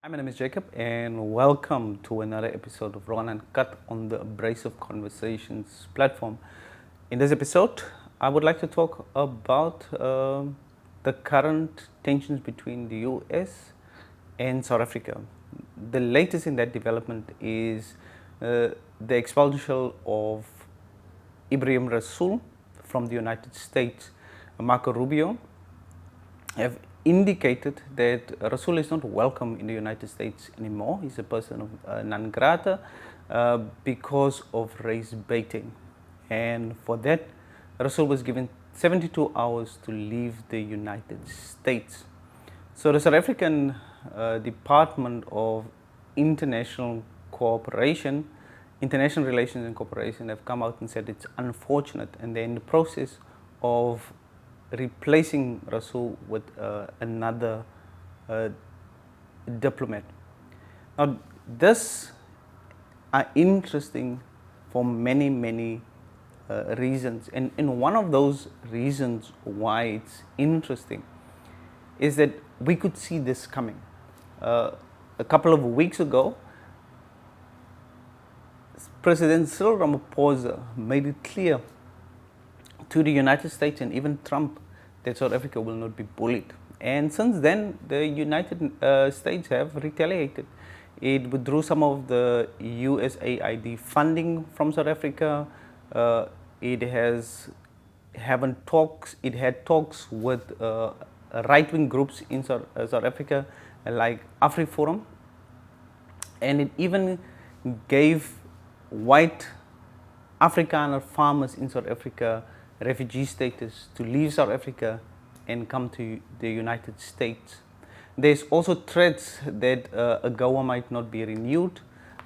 Hi, my name is Jacob, and welcome to another episode of Raw and Uncut on the Abrasive Conversations platform. In this episode, I would like to talk about the current tensions between the US and South Africa. The latest in that development is the expulsion of Ebrahim Rasool from the United States. Marco Rubio have indicated that Rasool is not welcome in the United States anymore. He's a person of non grata because of race baiting. And for that, Rasool was given 72 hours to leave the United States. So the South African Department of International Cooperation, International Relations and Cooperation have come out and said it's unfortunate, and they're in the process of replacing Rasool with another diplomat. Now, this are interesting for many reasons, and one of those reasons why it's interesting is that we could see this coming. A couple of weeks ago, President Cyril Ramaphosa made it clear to the United States and even Trump that South Africa will not be bullied. And since then, the United States have retaliated. It withdrew some of the USAID funding from South Africa. It had talks with right-wing groups in South Africa like AfriForum, and it even gave white Afrikaner farmers in South Africa refugee status to leave South Africa and come to the United States. There's also threats that AGOA might not be renewed,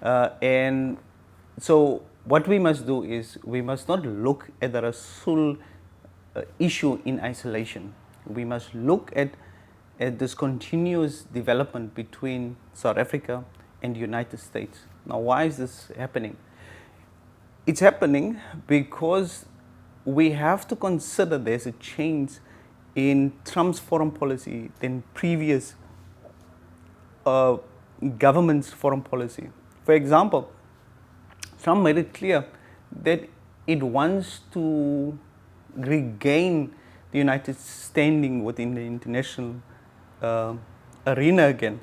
and so what we must do is we must not look at the Rasool issue in isolation. We must look at this continuous development between South Africa and the United States. Now, why is this happening? It's happening because we have to consider there's a change in Trump's foreign policy than previous government's foreign policy. For example, Trump made it clear that it wants to regain the United States standing within the international arena again.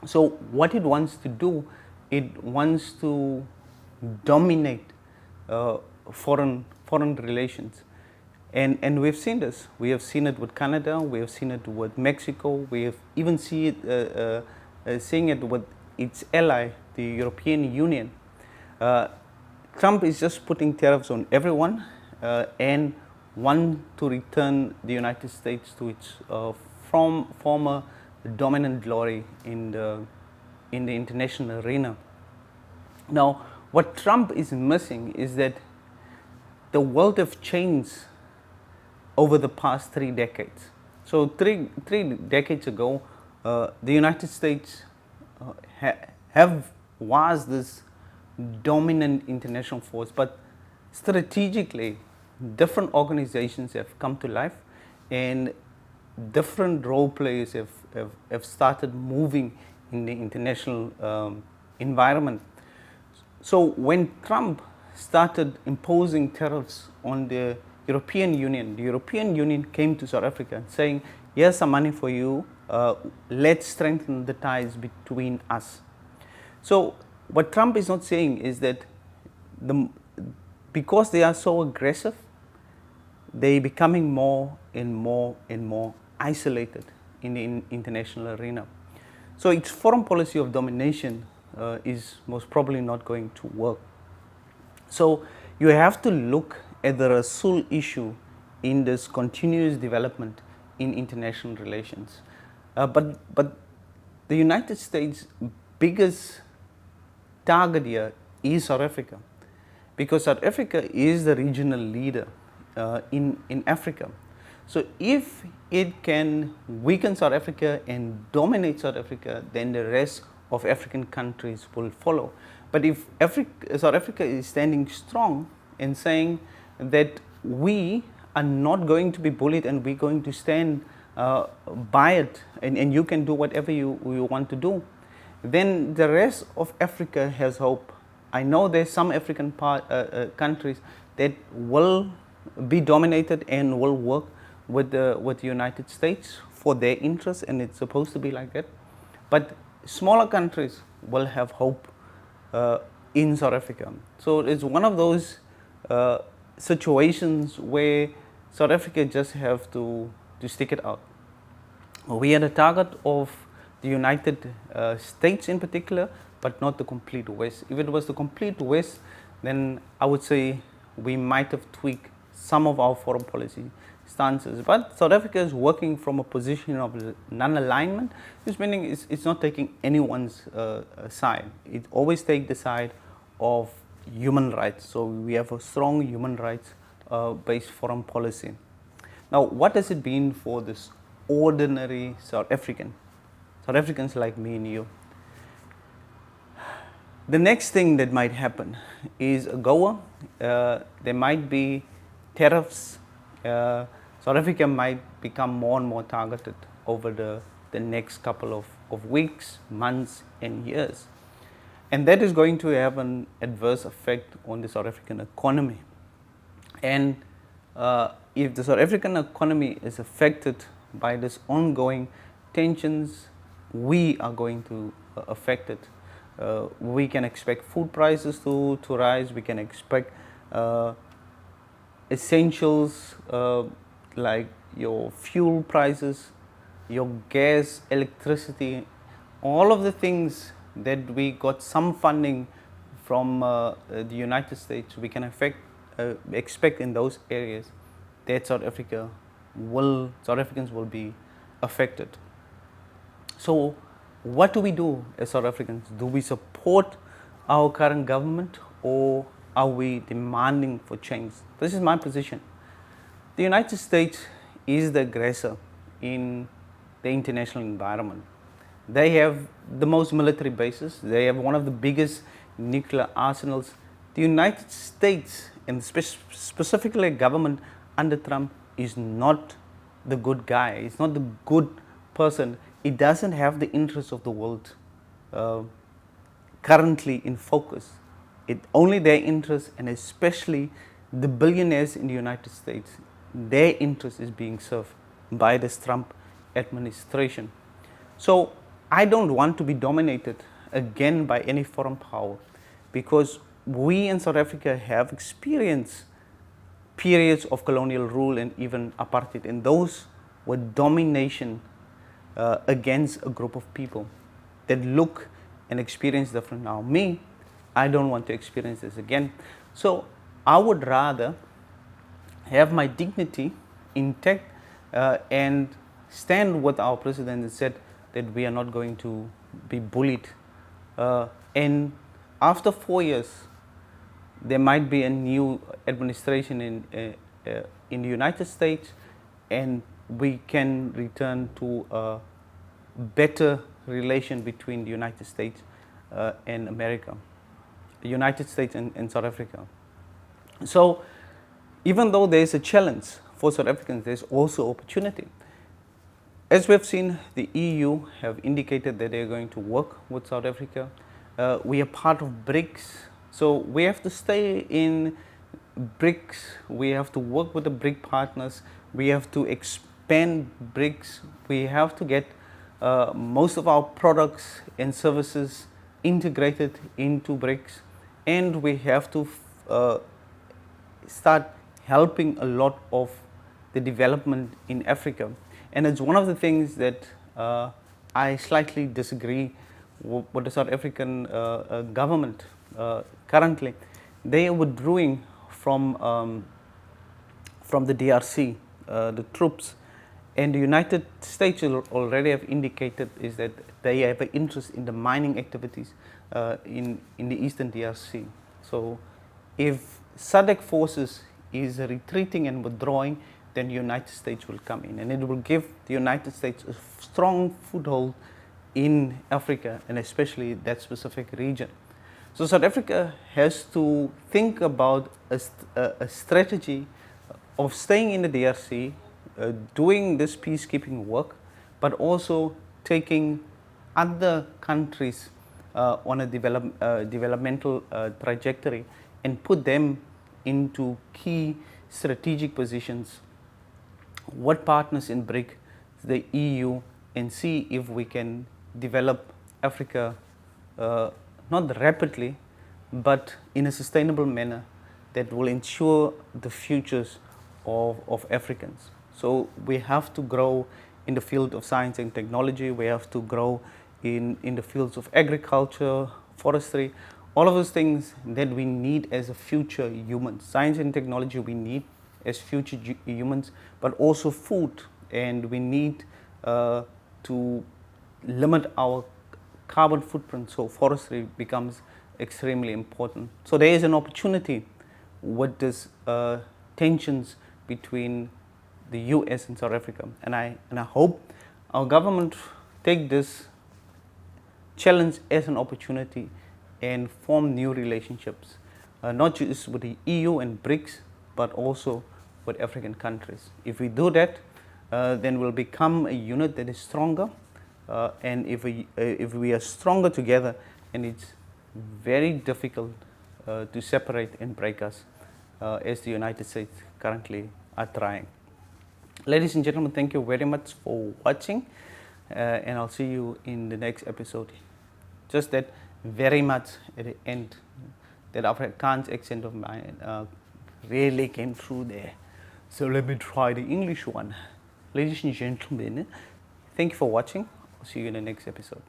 So what it wants to do, it wants to dominate foreign relations, and we've seen this. We have seen it with Canada. We have seen it with Mexico. We have even seeing it with its ally, the European Union. Trump is just putting tariffs on everyone and want to return the United States to its former dominant glory in the international arena. Now, what Trump is missing is that the world has changed over the past 3 decades. So three decades ago, the United States was this dominant international force, but strategically, different organizations have come to life, and different role players have started moving in the international environment. So when Trump started imposing tariffs on the European Union came to South Africa saying, here's some money for you, let's strengthen the ties between us. So what Trump is not saying is that because they are so aggressive, they're becoming more and more isolated in the international arena. So its foreign policy of domination is most probably not going to work. So you have to look at the Rasool issue in this continuous development in international relations. But the United States' biggest target here is South Africa, because South Africa is the regional leader in Africa. So if it can weaken South Africa and dominate South Africa, then the rest of African countries will follow. But if South Africa is standing strong and saying that we are not going to be bullied and we're going to stand buy it, and you can do whatever you want to do, then the rest of Africa has hope. I know there's some African countries that will be dominated and will work with the United States for their interests, and it's supposed to be like that. But smaller countries will have hope in South Africa. So it's one of those situations where South Africa just have to stick it out. We are the target of the United States in particular, but not the complete West. If it was the complete West, then I would say we might have tweaked some of our foreign policy stances. But South Africa is working from a position of non-alignment, which meaning it's not taking anyone's side. It always takes the side of human rights. So we have a strong human rights based foreign policy. Now, what does it mean for this ordinary South African? South Africans like me and you. The next thing that might happen is a goer. There might be tariffs. South Africa might become more and more targeted over the next couple of weeks, months, and years. And that is going to have an adverse effect on the South African economy. And if the South African economy is affected by this ongoing tensions, we are going to affect it. We can expect food prices to rise. We can expect essentials like your fuel prices, your gas, electricity, all of the things that we got some funding from the United States, we can expect in those areas that South Africans will be affected. So what do we do as South Africans? Do we support our current government, or are we demanding for change? This is my position. The United States is the aggressor in the international environment. They have the most military bases. They have one of the biggest nuclear arsenals. The United States, and specifically government under Trump, is not the good guy. It's not the good person. It doesn't have the interests of the world currently in focus. It's only their interests, and especially the billionaires in the United States, their interest is being served by this Trump administration. So I don't want to be dominated again by any foreign power, because we in South Africa have experienced periods of colonial rule and even apartheid, and those were domination against a group of people that look and experience different. Now, me, I don't want to experience this again. So I would rather have my dignity intact and stand with our president and said that we are not going to be bullied. And after 4 years, there might be a new administration in the United States, and we can return to a better relation between the United States and America, the United States and South Africa. So even though there is a challenge for South Africans, there's also opportunity. As we've seen, the EU have indicated that they're going to work with South Africa. We are part of BRICS, so we have to stay in BRICS. We have to work with the BRIC partners. We have to expand BRICS. We have to get most of our products and services integrated into BRICS, and we have to start helping a lot of the development in Africa. And it's one of the things that I slightly disagree with the South African government currently. They are withdrawing from the DRC, the troops, and the United States already have indicated is that they have an interest in the mining activities in the eastern DRC. So if SADC forces is retreating and withdrawing, then the United States will come in, and it will give the United States a strong foothold in Africa, and especially that specific region. So South Africa has to think about a strategy of staying in the DRC, doing this peacekeeping work, but also taking other countries on a developmental trajectory and put them into key strategic positions. What partners in BRIC, the EU, and see if we can develop Africa not rapidly, but in a sustainable manner that will ensure the futures of Africans. So we have to grow in the field of science and technology, we have to grow in the fields of agriculture, forestry, all of those things that we need as a future humans. Science and technology we need as future humans, but also food, and we need to limit our carbon footprint, so forestry becomes extremely important. So there is an opportunity with this tensions between the US and South Africa, and I hope our government take this challenge as an opportunity and form new relationships, not just with the EU and BRICS, but also with African countries. If we do that, then we'll become a unit that is stronger, and if we are stronger together, and it's very difficult to separate and break us, as the United States currently are trying. Ladies and gentlemen, thank you very much for watching, and I'll see you in the next episode. Just that very much at the end, that Afrikaans accent of mine really came through there. So let me try the English one. Ladies and gentlemen, thank you for watching. I'll see you in the next episode.